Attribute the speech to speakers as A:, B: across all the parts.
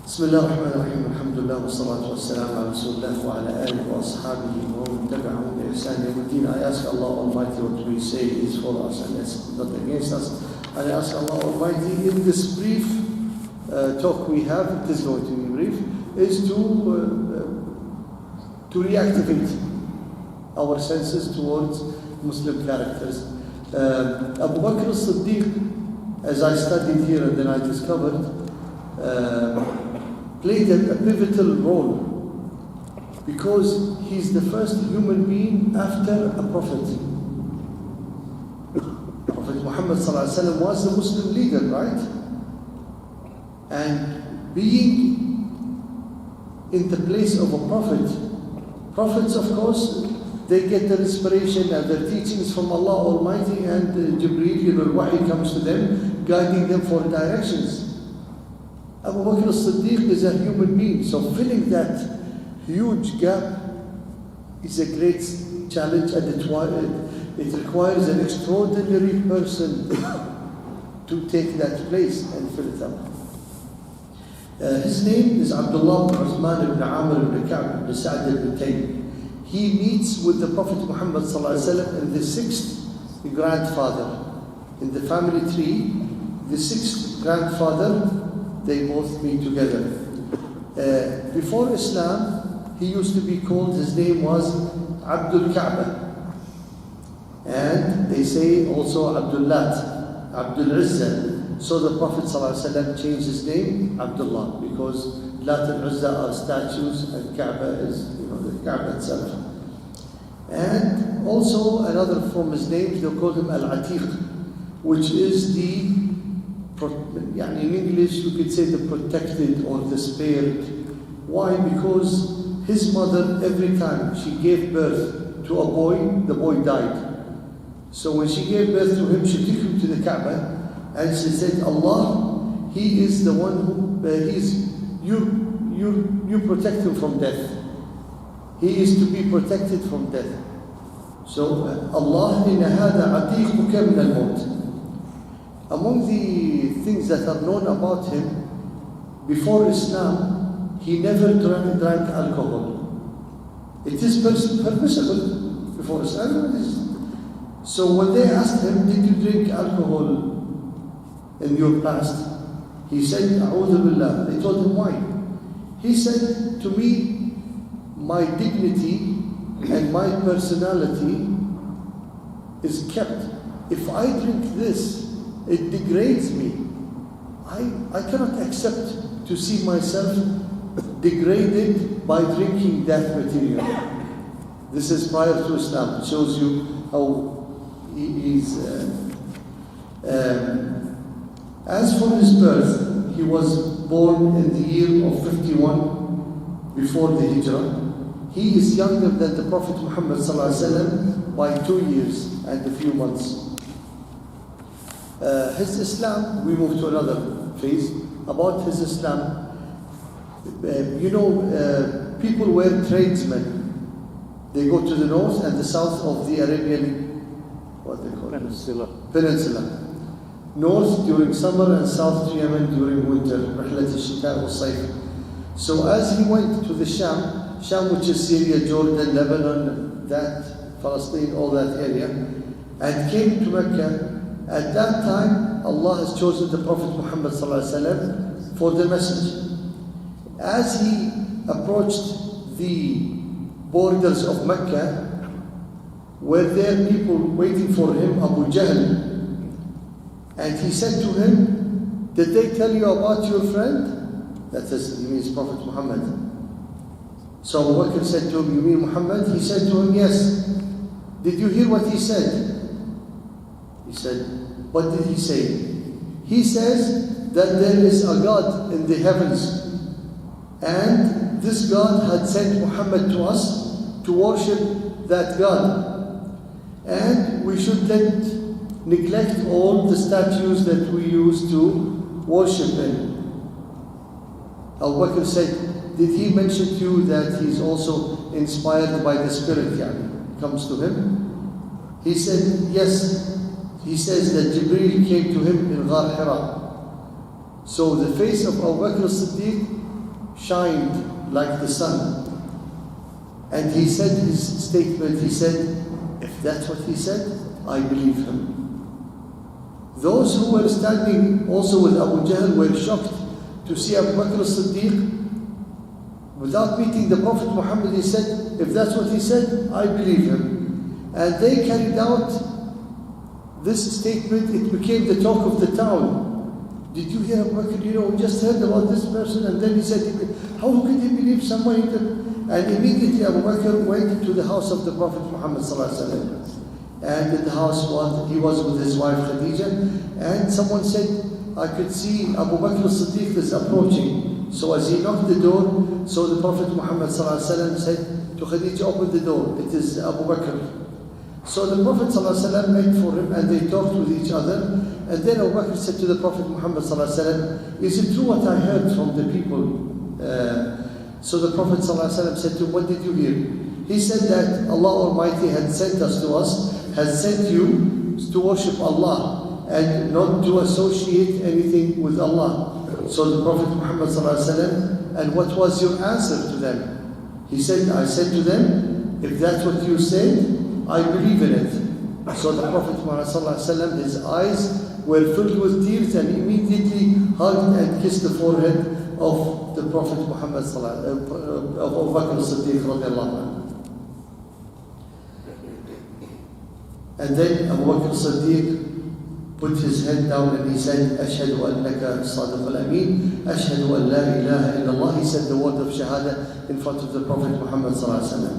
A: بسم الله الرحمن الرحيم الحمد لله والصلاة والسلام على رسول الله وعلى آله وأصحابه ومن تبعهم بإحسان يوم الدين. I ask Allah Almighty what we say is for us and it's not against us. And I ask Allah Almighty in this brief talk we have, it is going to be brief, is to reactivate our senses towards Muslim characters. Abu Bakr as-Siddiq, as I studied here and then I discovered, played a pivotal role because he's the first human being after a prophet. Prophet Muhammad ﷺ was the Muslim leader, right? And being in the place of a prophet, prophets of course, they get their inspiration and their teachings from Allah Almighty, and Jibreel, Wahy comes to them, guiding them for directions. Abu Bakr as-Siddiq is a human being, so filling that huge gap is a great challenge, and it requires an extraordinary person to take that place and fill it up. His name is Abdullah ibn Uthman ibn Amr ibn Ka'b ibn Sa'd ibn Taym. He meets with the Prophet Muhammad ﷺ in the sixth grandfather. In the family tree, the sixth grandfather, they both meet together. Before Islam, he used to be called, his name was Abdul Ka'bah. And they say also Abdullah, Abdul Izzah. So the Prophet ﷺ changed his name, Abdullah, because Lat and Izzah are statues and Ka'bah is, the Ka'bah itself. And also another from his name, they call him Al-Atiq, which is the, in English you could say the protected or the spared. Why? Because his mother, every time she gave birth to a boy, the boy died. So when she gave birth to him, she took him to the Kaaba and she said, Allah, He is the one who, you protect him from death. He is to be protected from death. So Allah, inna hada atiquka min al-maut. Among the things that are known about him, before Islam, he never drank alcohol. It is permissible before Islam. So when they asked him, did you drink alcohol in your past? He said, A'udhu Billah. They told him, why? He said, to me, my dignity and my personality is kept. If I drink this, it degrades me. I cannot accept to see myself degraded by drinking that material. This is prior to Islam. It shows you how he is. As for his birth, he was born in the year of 51 before the Hijrah. He is younger than the Prophet Muhammad ﷺ by 2 years and a few months. His Islam, we move to another phase. About his Islam, people were tradesmen. They go to the north and the south of the Arabian, Peninsula. North during summer and south to Yemen during winter. رحلة الشتاء والصيف. So as he went to the Sham, which is Syria, Jordan, Lebanon, that Palestine, all that area, and came to Mecca. At that time, Allah has chosen the Prophet Muhammad ﷺ for the message. As he approached the borders of Mecca, were there people waiting for him, Abu Jahl, and he said to him, did they tell you about your friend? That is, he means Prophet Muhammad. So Abu Bakr said to him, you mean Muhammad? He said to him, yes. Did you hear what he said? He said, what did he say? He says that there is a God in the heavens, and this God had sent Muhammad to us to worship that God, and we should neglect all the statues that we used to worship in. Abu Bakr said, did he mention to you that he's also inspired by the Spirit? Comes to him. He said, yes. He says that Jibreel came to him in Ghar Hira. So the face of Abu Bakr as-Siddiq shined like the sun. And he said his statement, he said, if that's what he said, I believe him. Those who were standing also with Abu Jahl were shocked to see Abu Bakr as-Siddiq. Without meeting the Prophet Muhammad, he said, if that's what he said, I believe him. And they carried out this statement. It became the talk of the town. Did you hear Abu Bakr? We just heard about this person. And then he said, how could he believe someone? And immediately Abu Bakr went to the house of the Prophet Muhammad ﷺ. And in the house he was with his wife Khadija. And someone said, I could see Abu Bakr as-Siddiq is approaching. So as he knocked the door, so the Prophet Muhammad ﷺ said to Khadija, open the door, it is Abu Bakr. So the Prophet ﷺ went for him and they talked with each other. And then Abu Bakr said to the Prophet Muhammad ﷺ, is it true what I heard from the people? So the Prophet ﷺ said to him, what did you hear? He said that Allah Almighty had sent has sent you to worship Allah and not to associate anything with Allah. So the Prophet Muhammad ﷺ, and what was your answer to them? He said, I said to them, if that's what you said, I believe in it. So the Prophet Muhammad ﷺ, his eyes were filled with tears and immediately hugged and kissed the forehead of the Prophet Muhammad of Abu Bakr as-Siddiq radiallahu anhu. And then Abu Bakr as-Siddiq put his head down and he said, Ashhadu annaka as-Sadiq al-Amin, Ashhadu an la ilaha illallah. He said the word of Shahada in front of the Prophet Muhammad sallallahu alaihi wasallam.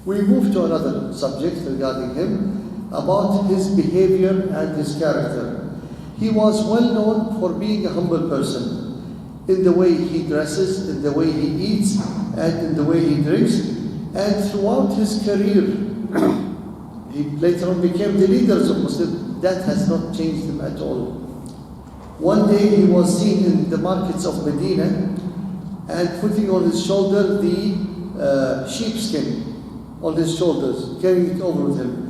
A: We move to another subject regarding him, about his behavior and his character. He was well known for being a humble person, in the way he dresses, in the way he eats, and in the way he drinks. And throughout his career, he later on became the leaders of Muslims. That has not changed him at all. One day he was seen in the markets of Medina and putting on his shoulder the sheepskin on his shoulders, carrying it over with him.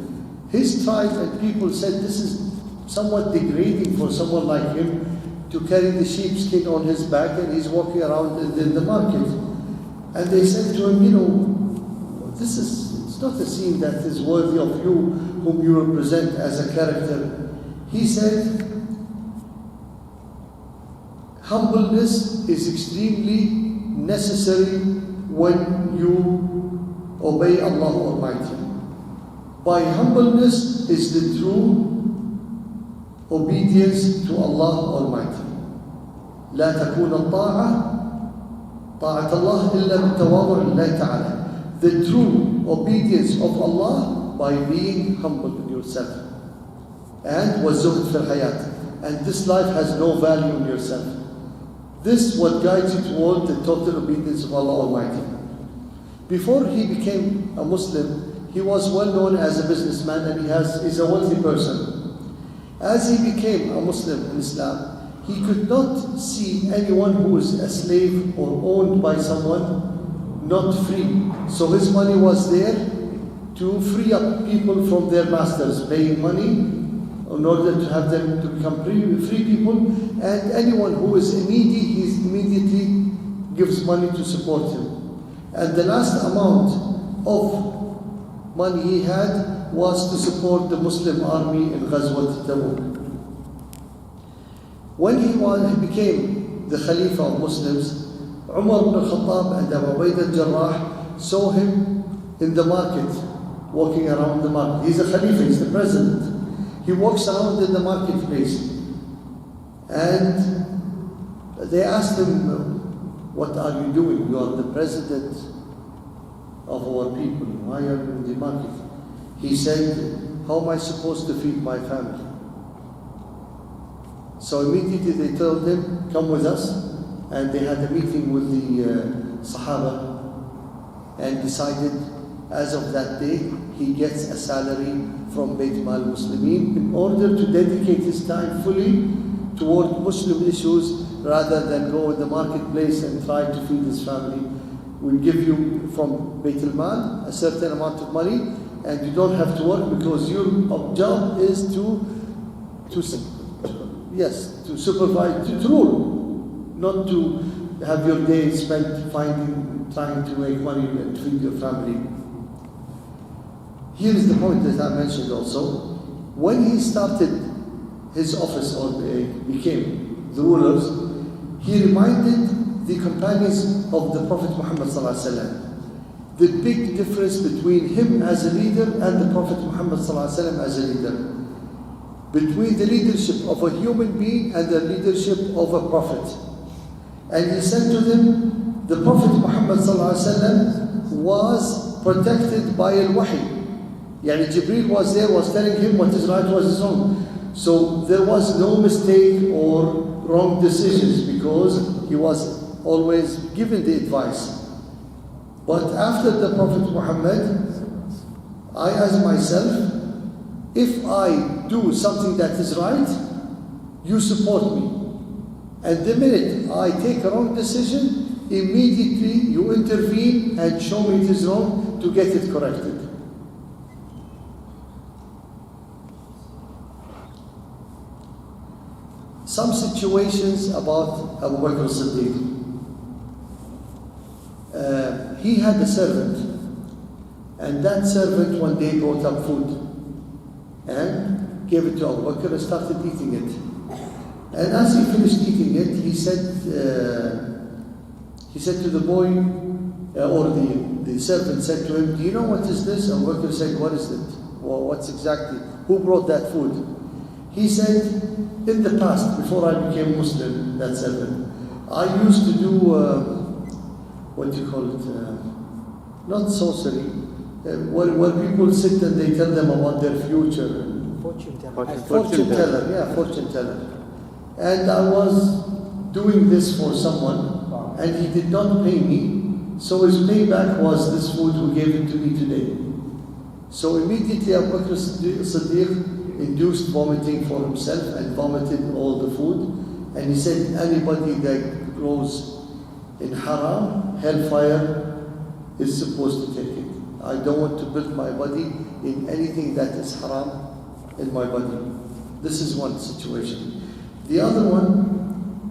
A: His tribe and people said this is somewhat degrading for someone like him to carry the sheepskin on his back and he's walking around in the market. And they said to him, it's not a scene that is worthy of you, whom you represent as a character. He said, humbleness is extremely necessary when you obey Allah Almighty. By humbleness is the true obedience to Allah Almighty. لا تكون الطاعة طاعة الله إلا بالتواضع لله تعالى. The true obedience of Allah by being humble in yourself. And وَالزُّهْدْ فِي الْحَيَاةِ. And this life has no value in yourself. This is what guides you toward the total obedience of Allah Almighty. Before he became a Muslim, he was well known as a businessman and he's a wealthy person. As he became a Muslim in Islam, he could not see anyone who is a slave or owned by someone not free. So his money was there to free up people from their masters, paying money in order to have them to become free people. And anyone who is needy, he immediately gives money to support him. And the last amount of money he had was to support the Muslim army in Ghazwat Tabuk. When he became the Caliph of Muslims, Umar ibn al-Khattab and Abu Ubaidah al-Jarrah saw him in the market, walking around the market. He's a Khalifa, he's the president. He walks around in the marketplace. And they asked him, what are you doing? You are the president of our people. Why are you in the market? He said, how am I supposed to feed my family? So immediately they told him, come with us. And they had a meeting with the Sahaba and decided as of that day he gets a salary from Bayt Mal Muslimin in order to dedicate his time fully toward Muslim issues rather than go in the marketplace and try to feed his family. We'll give you from Bayt al-Mal a certain amount of money and you don't have to work because your job is to supervise, to rule. Not to have your day spent trying to make money and feed your family. Here is the point that I mentioned also. When he started his office or became the rulers, he reminded the companions of the Prophet Muhammad ﷺ. The big difference between him as a leader and the Prophet Muhammad ﷺ as a leader. Between the leadership of a human being and the leadership of a prophet. And he said to them, the Prophet Muhammad ﷺ was protected by al-Wahy. Yani Jibreel was there, was telling him what is right, what is wrong. So there was no mistake or wrong decisions because he was always given the advice. But after the Prophet Muhammad, I ask myself, if I do something that is right, you support me. And the minute I take a wrong decision, immediately you intervene and show me it is wrong to get it corrected. Some situations about Abu Bakr as-Siddiq. He had a servant, and that servant one day brought up food and gave it to Abu Bakr and started eating it. And as he finished eating it, he said to the boy, or the servant said to him, do you know what is this? Abu Bakr said, what is it? Well, what's exactly? Who brought that food? He said, in the past, before I became Muslim, that servant, I used to do, what do you call it? Not sorcery, where people sit and they tell them about their future.
B: Fortune teller.
A: Fortune teller, yeah, fortune teller. And I was doing this for someone, and he did not pay me, so his payback was this food who gave it to me today. So immediately Abu Bakr as-Siddiq induced vomiting for himself and vomited all the food. And he said, anybody that grows in haram, hellfire is supposed to take it. I don't want to build my body in anything that is haram in my body. This is one situation. The other one,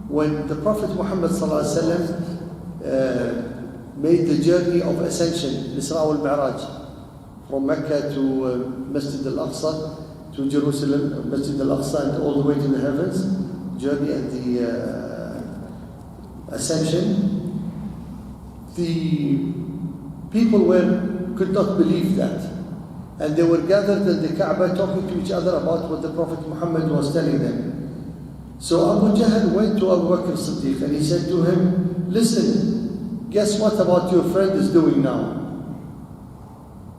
A: when the Prophet Muhammad ﷺ made the journey of ascension, Isra al-Mi'raj, from Mecca to Masjid al-Aqsa, to Jerusalem, Masjid al-Aqsa, and all the way to the heavens, journey and the ascension, the people could not believe that. And they were gathered at the Kaaba talking to each other about what the Prophet Muhammad was telling them. So Abu Jahl went to Abu Bakr as-Siddiq and he said to him, listen, guess what about your friend is doing now?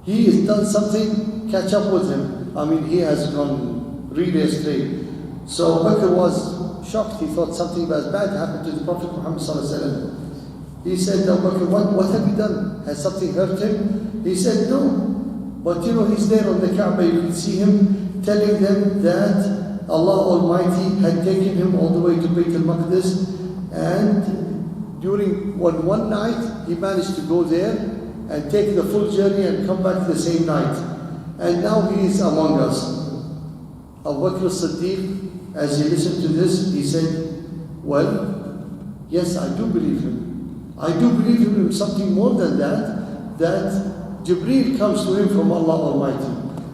A: He has done something, catch up with him. I mean, he has gone really astray. So Abu Bakr was shocked. He thought something bad happened to the Prophet Muhammad ﷺ. He said, Abu Bakr, what have you done? Has something hurt him? He said, no. But he's there on the Kaaba. You can see him telling them that Allah Almighty had taken him all the way to Bayt al-Maqdis, and during one night he managed to go there and take the full journey and come back the same night. And now he is among us. Abu Bakr as-Siddiq, as he listened to this, he said, well, yes, I do believe him. I do believe him in something more than that Jibreel comes to him from Allah Almighty.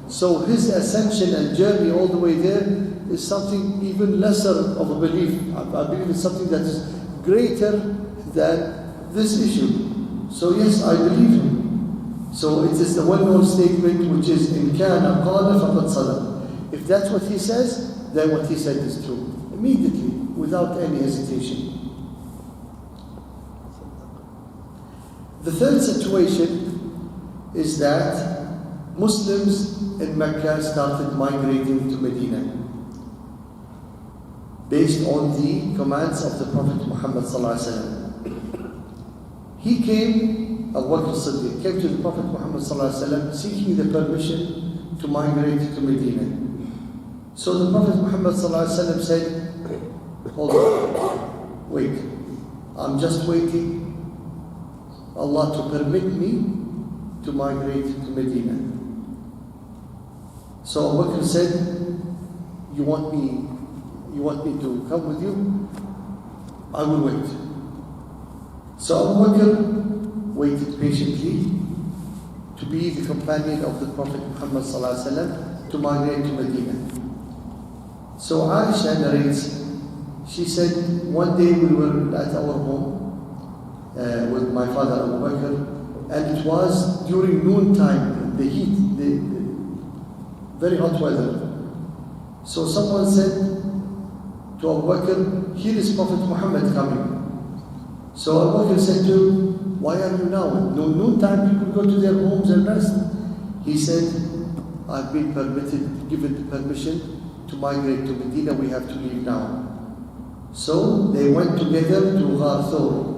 A: So his ascension and journey all the way there is something even lesser of a belief. I believe it's something that is greater than this issue. So yes, I believe him. So it is the well-known statement which is, إِن كَانَ قَالَ فَقَدْ صَدَقَ. If that's what he says, then what he said is true. Immediately, without any hesitation. The third situation is that Muslims in Mecca started migrating to Medina based on the commands of the Prophet Muhammad ﷺ. He came, Abu Bakr as-Siddiq came to the Prophet Muhammad ﷺ seeking the permission to migrate to Medina. So the Prophet Muhammad ﷺ said, hold on, wait, I'm just waiting Allah to permit me to migrate to Medina. So Abu Bakr said, you want me to come with you? I will wait. So Abu Bakr waited patiently to be the companion of the Prophet Muhammad ﷺ to migrate to Medina. So Aisha narrates, she said, one day we were at our home with my father Abu Bakr, and it was during noontime, the heat, the very hot weather. So someone said to Abu Bakr, here is Prophet Muhammad coming. So Abu Bakr said to him, why are you now? Noontime people go to their homes and rest. He said, I've been given permission to migrate to Medina, we have to leave now. So they went together to Ghar Thawr.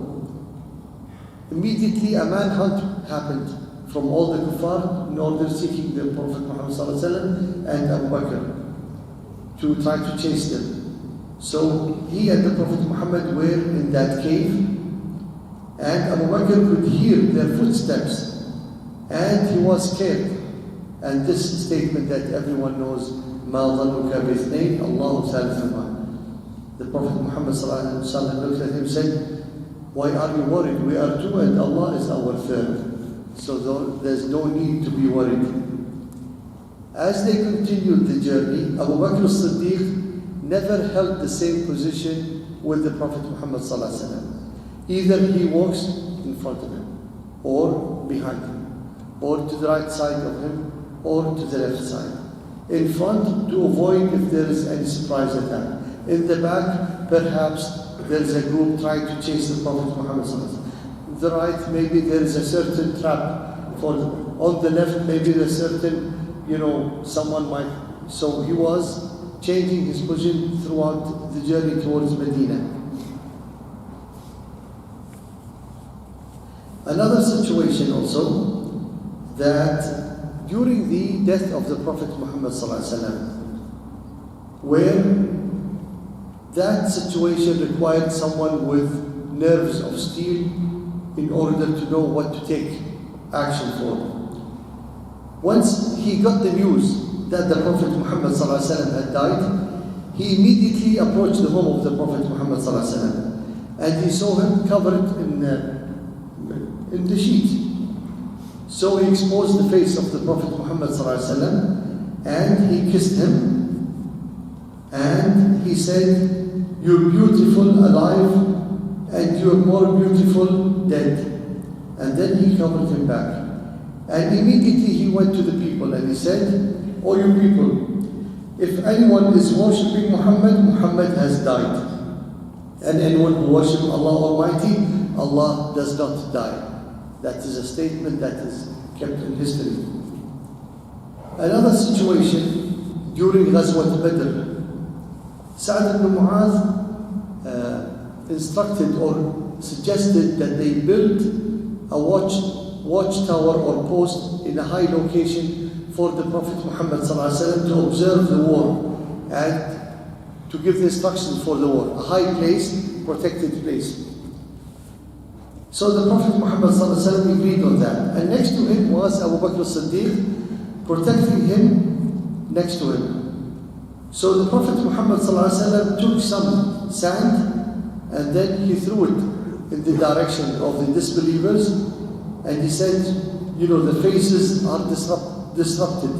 A: Immediately a manhunt happened from all the kuffar in order seeking the Prophet Muhammad ﷺ and Abu Bakr to try to chase them. So he and the Prophet Muhammad were in that cave, and Abu Bakr could hear their footsteps, and he was scared. And this statement that everyone knows, مَا ظَنُّكَ بِاثْنَيْنِ اللَّهُ ثَالِثُهُمَا. The Prophet Muhammad ﷺ looked at him and said, why are you worried? We are two and Allah is our third. So there's no need to be worried. As they continued the journey, Abu Bakr as-Siddiq never held the same position with the Prophet Muhammad ﷺ. Either he walks in front of him, or behind him, or to the right side of him, or to the left side. In front, to avoid if there is any surprise attack. In the back, perhaps there is a group trying to chase the Prophet Muhammad ﷺ. The right, maybe there is a certain trap. On the left, maybe there's a certain, someone might. So he was changing his position throughout the journey towards Medina. Another situation also, that during the death of the Prophet Muhammad ﷺ, where that situation required someone with nerves of steel in order to know what to take action for. Once he got the news that the Prophet Muhammad ﷺ had died, he immediately approached the home of the Prophet Muhammad ﷺ, and he saw him covered in the sheet. So he exposed the face of the Prophet Muhammad ﷺ, and he kissed him, and he said, you're beautiful alive, and you're more beautiful dead. And then he covered him back. And immediately he went to the people and he said, oh you people, if anyone is worshipping Muhammad, Muhammad has died. And anyone who worships Allah Almighty, Allah does not die. That is a statement that is kept in history. Another situation during Ghazwat Badr, Sa'd ibn Mu'adh instructed or suggested that they build a watchtower or post in a high location for the Prophet Muhammad ﷺ to observe the war and to give the instructions for the war. A high place, protected place. So the Prophet Muhammad ﷺ agreed on that. And next to him was Abu Bakr as-Siddiq, protecting him next to him. So the Prophet Muhammad ﷺ took some sand and then he threw it in the direction of the disbelievers, and he said, the faces are disrupted.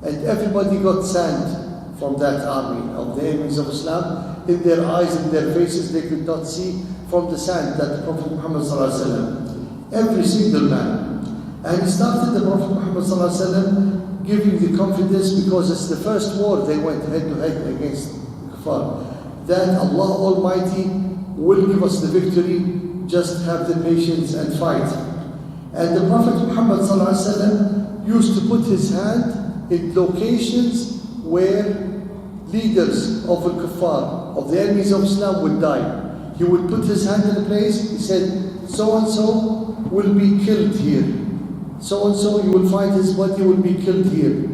A: And everybody got sand from that army of the enemies of Islam in their eyes and their faces. They could not see from the sand that the Prophet Muhammad ﷺ, every single man. And he started the Prophet Muhammad ﷺ giving the confidence, because it's the first war they went head to head against the kuffar, that Allah Almighty will give us the victory, just have the patience and fight. And the Prophet Muhammad ﷺ used to put his hand in locations where leaders of the kuffar, of the enemies of Islam, would die. He would put his hand in a place, he said, so and so will be killed here. So and so, you will find his body will be killed here.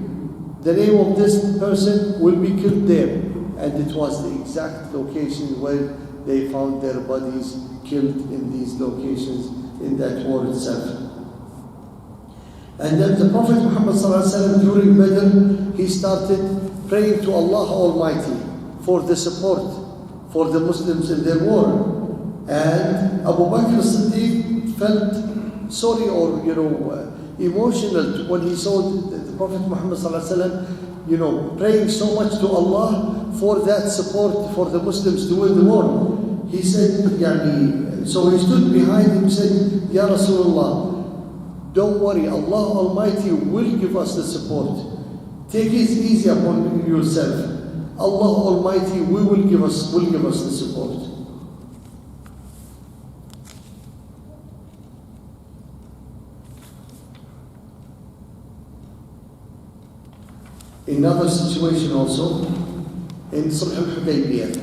A: The name of this person will be killed there. And it was the exact location where they found their bodies killed in these locations in that war itself. And then the Prophet Muhammad ﷺ during Badr, he started praying to Allah Almighty for the support for the Muslims in their war. And Abu Bakr as-Siddiq felt sorry or emotional when he saw the Prophet Muhammad sallallahu alaihi wasallam, praying so much to Allah for that support for the Muslims to win the war. He said, so he stood behind him and said, Ya Rasulullah, don't worry, Allah Almighty will give us the support. Take it easy upon yourself. Allah Almighty will give us the support. Another situation also in Sulh al-Hudaybiyah.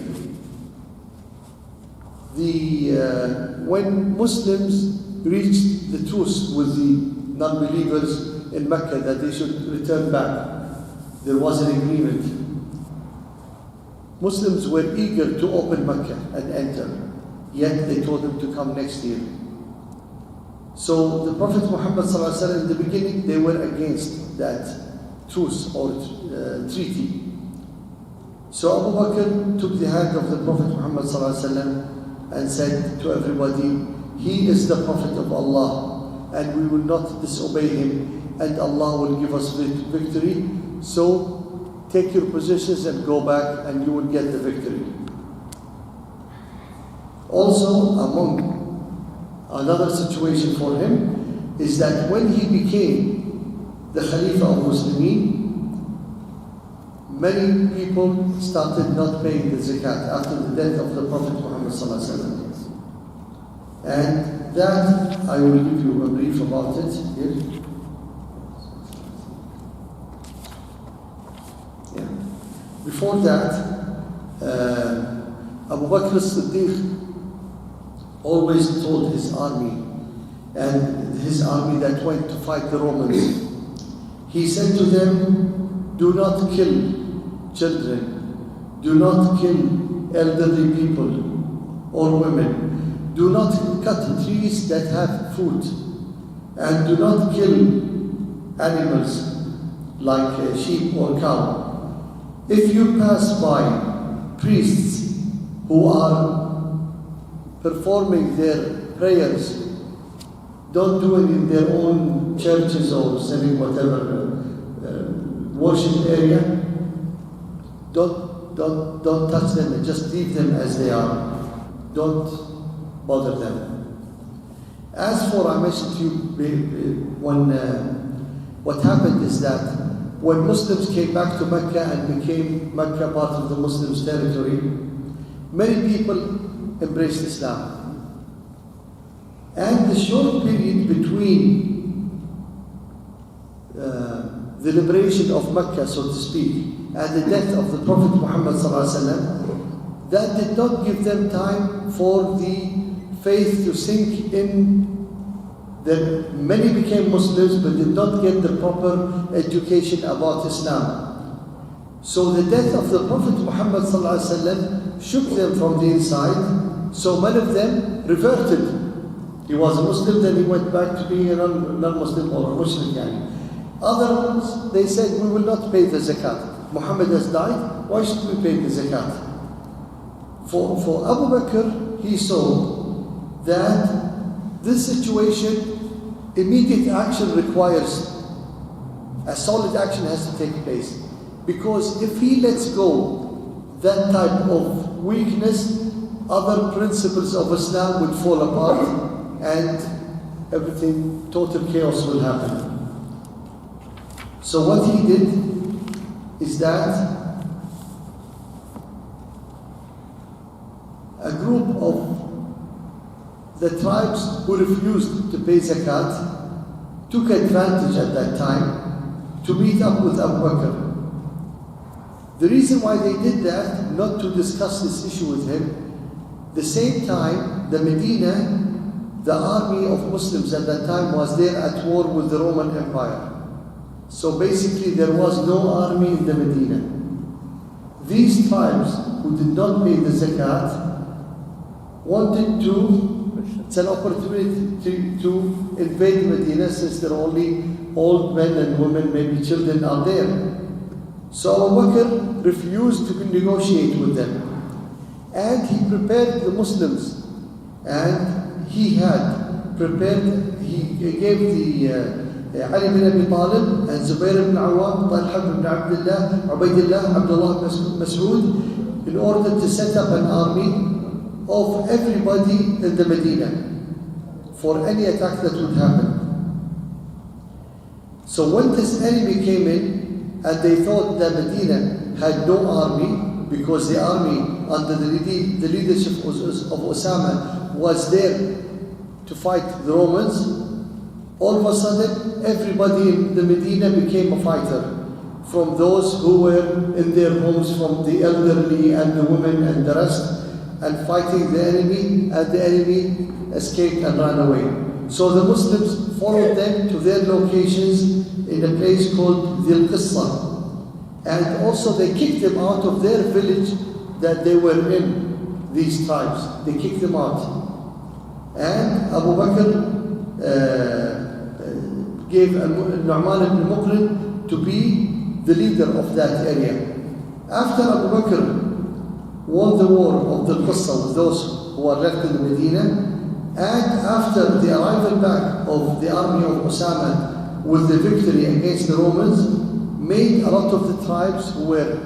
A: When Muslims reached the truce with the non-believers in Mecca that they should return back, there was an agreement. Muslims were eager to open Mecca and enter, yet they told them to come next year. So the Prophet Muhammad ﷺ, in the beginning, they were against that truce or treaty. So Abu Bakr took the hand of the Prophet Muhammad ﷺ and said to everybody, he is the Prophet of Allah and we will not disobey him and Allah will give us victory. So take your positions and go back and you will get the victory. Also, another situation for him is that when he became the Khalifa of Muslimin, many people started not paying the zakat after the death of the Prophet Muhammad sallallahu alaihi wasallam. And that I will give you a brief about it here. Yeah. Before that, Abu Bakr as-Siddiq always told his army that went to fight the Romans, he said to them, do not kill children, do not kill elderly people or women, do not cut trees that have fruit, and do not kill animals like sheep or cow. If you pass by priests who are performing their prayers, don't do it in their own churches or selling whatever worship area. Don't touch them and just leave them as they are. Don't bother them. As for, I mentioned to you what happened is that when Muslims came back to Mecca and became Mecca part of the Muslims' territory, many people embraced Islam. And the short period between the liberation of Mecca, so to speak, and the death of the Prophet Muhammad ﷺ, that did not give them time for the faith to sink in. Many became Muslims but did not get the proper education about Islam. So the death of the Prophet Muhammad ﷺ shook them from the inside, so many of them reverted. He was a Muslim, then he went back to being a non-Muslim or a Muslim. Others, they said, we will not pay the zakat. Muhammad has died, why should we pay the zakat? For Abu Bakr, he saw that this situation, immediate action requires, a solid action has to take place. Because if he lets go that type of weakness, other principles of Islam would fall apart and everything, total chaos will happen. So what he did is that a group of the tribes who refused to pay zakat took advantage at that time to meet up with Abu Bakr. The reason why they did that, not to discuss this issue with him, the same time the Medina, the army of Muslims at that time was there at war with the Roman Empire. So basically there was no army in the Medina. These tribes who did not pay the zakat wanted to, it's an opportunity to invade Medina since there are only old men and women, maybe children are there. So Abu Bakr refused to negotiate with them. And he prepared the Muslims And he had prepared, he gave the Ali bin Abi Talib and Zubair ibn Awam, Talha ibn Abdullah, Ubaidillah, Abdullah ibn Mas'ud, in order to set up an army of everybody in the Medina for any attack that would happen. So when this enemy came in and they thought that Medina had no army, because the army under the leadership of Osama was there to fight the Romans, all of a sudden everybody in the Medina became a fighter, from those who were in their homes, from the elderly and the women and the rest, and fighting the enemy, and the enemy escaped and ran away. So the Muslims followed them to their locations in a place called Dhil Qissa. And also they kicked them out of their village that they were in, these tribes. They kicked them out. And Abu Bakr gave Nu'man ibn Muqrin to be the leader of that area. After Abu Bakr won the war of the Qissa with those who are left in Medina, and after the arrival back of the army of Osama with the victory against the Romans, made a lot of the tribes who were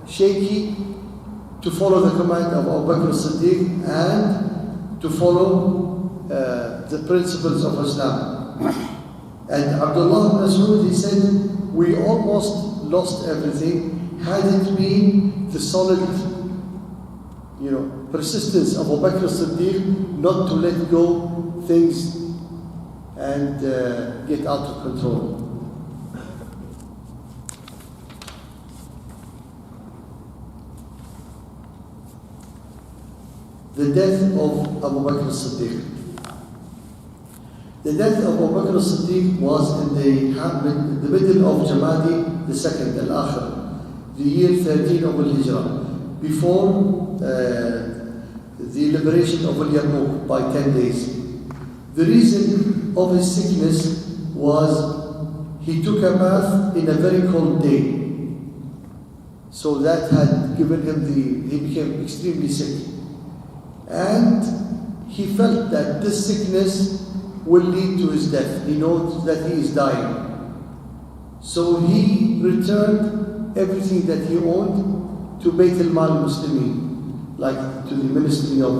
A: shaky to follow the command of Abu Bakr as-Siddiq and to follow the principles of Islam. And Abdullah ibn Mas'ud, he said, we almost lost everything had it been the solid persistence of Abu Bakr as-Siddiq not to let go things and get out of control. The death of Abu Bakr as-Siddiq. The death of Abu Bakr as-Siddiq was in the middle of Jamadi II, Al-Akhir, the year 13 of Al-Hijrah, before the liberation of Al-Yarmouk by 10 days. The reason of his sickness was he took a bath in a very cold day. So that had given him he became extremely sick. And he felt that this sickness will lead to his death. He knows that he is dying. So he returned everything that he owned to Bayt al-Mal Muslimin, like to the Ministry of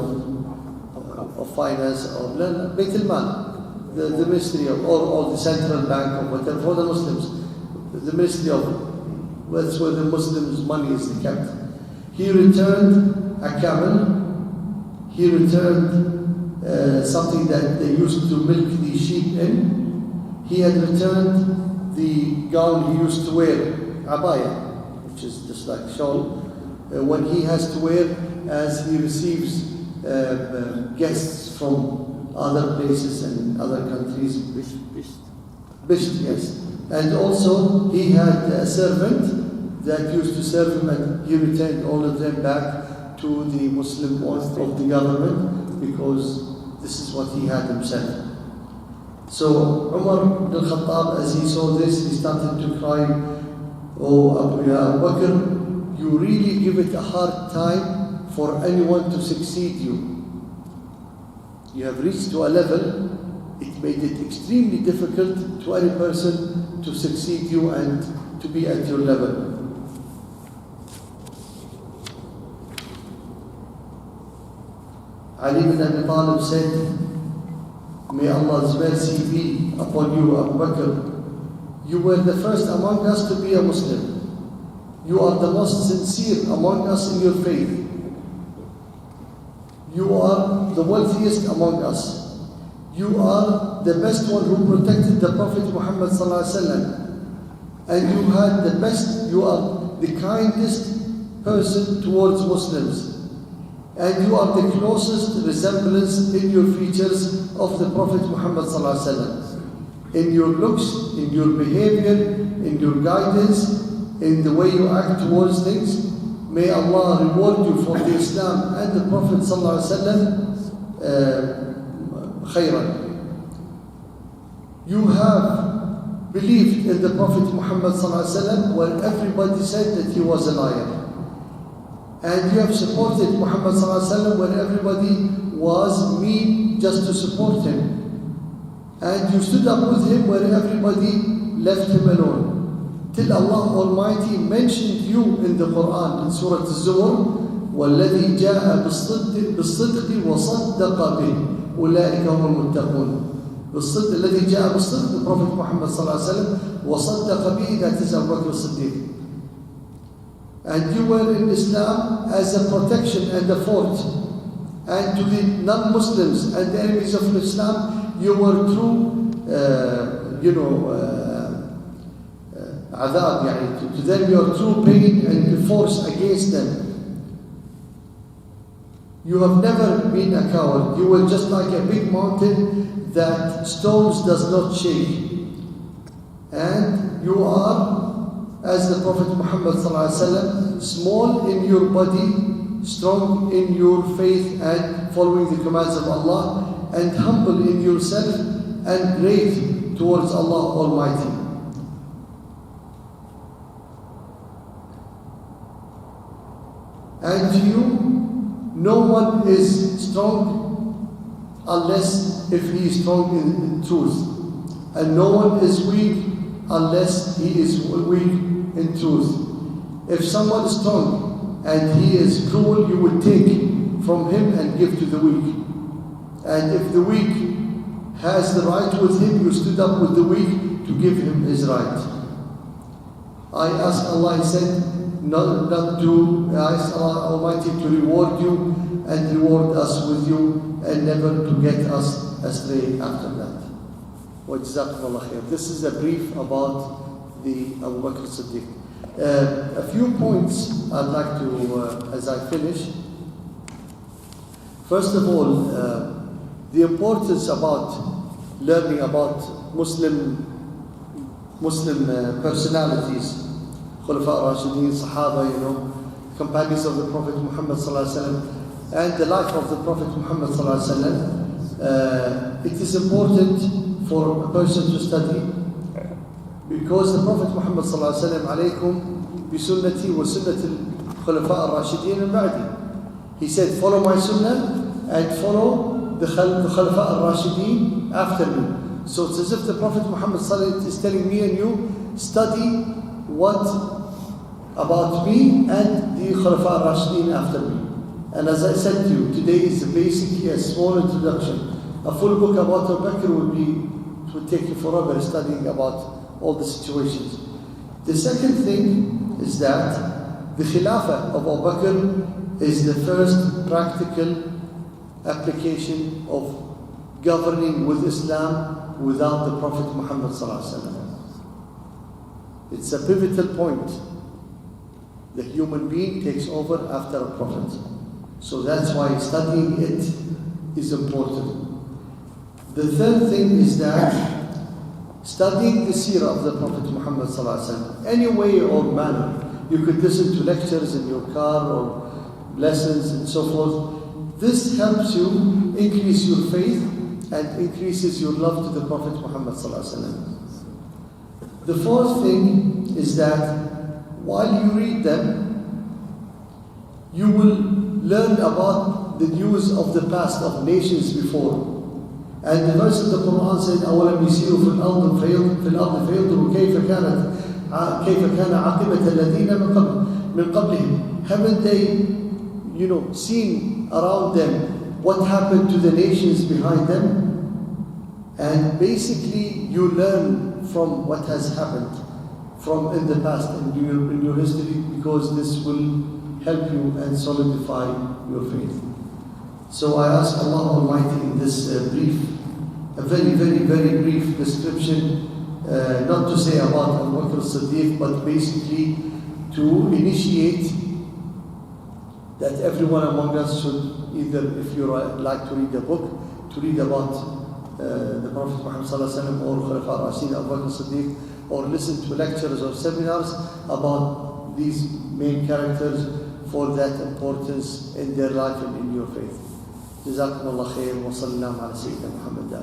A: Finance, or Bayt al-Mal, the Ministry of, or the Central Bank, or whatever, for the Muslims, the Ministry of, that's where the Muslims' money is kept. He returned a camel. He returned something that they used to milk the sheep in. He had returned the gown he used to wear, abaya, which is just like shawl, when he has to wear as he receives guests from other places and other countries. Bisht, yes. And also he had a servant that used to serve him, and he returned all of them back to the Muslim of the government, because this is what he had himself. So Umar ibn al-Khattab, as he saw this, he started to cry, "Oh Abu Bakr, you really give it a hard time for anyone to succeed you. You have reached to a level, it made it extremely difficult to any person to succeed you and to be at your level." Ali bin Abi Talib said, "May Allah's mercy be upon you, Abu Bakr. You were the first among us to be a Muslim. You are the most sincere among us in your faith. You are the wealthiest among us. You are the best one who protected the Prophet Muhammad ﷺ. And you had the best, you are the kindest person towards Muslims. And you are the closest resemblance in your features of the Prophet Muhammad ﷺ. In your looks, in your behavior, in your guidance, in the way you act towards things. May Allah reward you for the Islam and the Prophet ﷺ khayran. You have believed in the Prophet Muhammad ﷺ when everybody said that he was a liar. And you have supported Muhammad ﷺ when everybody was mean just to support him. And you stood up with him where everybody left him alone. Till Allah Almighty mentioned you in the Quran in Surah Al-Zumar, وَالَّذِي جَاءَ بِالصِّدْقِ وَصَدَّقَ بِهِ أُولَٰئِكَ هُمُ الْمُتَّقُونَ. الذي جاء بالصدق, the Prophet Muhammad sallallahu alaihi wasallam, وَصَدَّقَ بِهِ, that is Abu Bakr as-Siddiq. And you were in Islam as a protection and a fort. And to the non-Muslims and the enemies of Islam, you were true, adab, to them you are true pain and force against them. You have never been a coward. You were just like a big mountain that stones does not shake. And you are, as the Prophet Muhammad ﷺ, small in your body, strong in your faith and following the commands of Allah, and humble in yourself and great towards Allah Almighty. And to you, no one is strong unless if he is strong in truth. And no one is weak unless he is weak in truth. If someone is strong and he is cruel, you would take from him and give to the weak. And if the weak has the right with him, you stood up with the weak to give him his right. I ask Allah, he said, I ask Allah Almighty to reward you and reward us with you and never to get us astray after that. وَجَزَاكُمُ اللَّهُ خَيْرًا. This is a brief about the Abu Bakr Siddiq. A few points I'd like to, as I finish. First of all, the importance about learning about Muslim personalities, Khulafa Rashidin, Sahaba, companions of the Prophet Muhammad sallallahu alaihi wasallam, and the life of the Prophet Muhammad sallallahu alaihi wasallam. It is important for a person to study, because the Prophet Muhammad sallallahu alaihi wasallam, alaykum bi sunnati wa sunnati al-Khulafa al-Rashidin al-Ba'di. He said, follow my sunnah and follow the Khulafa al-Rashidin after me. So it's as if the Prophet Muhammad sallallahu alaihi wasallam is telling me and you, study what about me and the Khulafa al-Rashidin after me. And as I said to you, today is a basic, a small introduction. A full book about Abu Bakr would take you forever studying about all the situations. The second thing is that the Khilafah of Abu Bakr is the first practical application of governing with Islam without the Prophet Muhammad sallallahu alaihi wasallam. It's a pivotal point. The human being takes over after a prophet. So that's why studying it is important. The third thing is that studying the seerah of the Prophet Muhammad sallallahu alaihi wasallam, any way or manner. You could listen to lectures in your car or lessons and so forth. This helps you increase your faith and increases your love to the Prophet Muhammad sallallahu alaihi wasallam. The fourth thing is that while you read them, you will learn about the news of the past of nations before. And the verse of the Quran said, أَوَلَمْ يَسِيرُوا فِي الْأَرْضِ فَيَنْظُرُوا كَيْفَ كَانَ عَاقِبَةَ الَّذِينَ مِنْ قَبْلِهِمْ. Haven't they, seen around them what happened to the nations behind them? And basically, you learn from what has happened from in the past in your history, because this will help you and solidify your faith. So I ask Allah Almighty in this brief, a very, very, very brief description, not to say about Abu Bakr as-Siddiq, but basically to initiate that everyone among us should either, if you like to read a book, to read about the Prophet Muhammad sallallahu alaihi wasallam or Khulafa al-Rashidin, Abu Bakr as-Siddiq, or listen to lectures or seminars about these main characters for that importance in their life and in your faith. جزاكم الله خير وصلى الله على سيدنا محمد.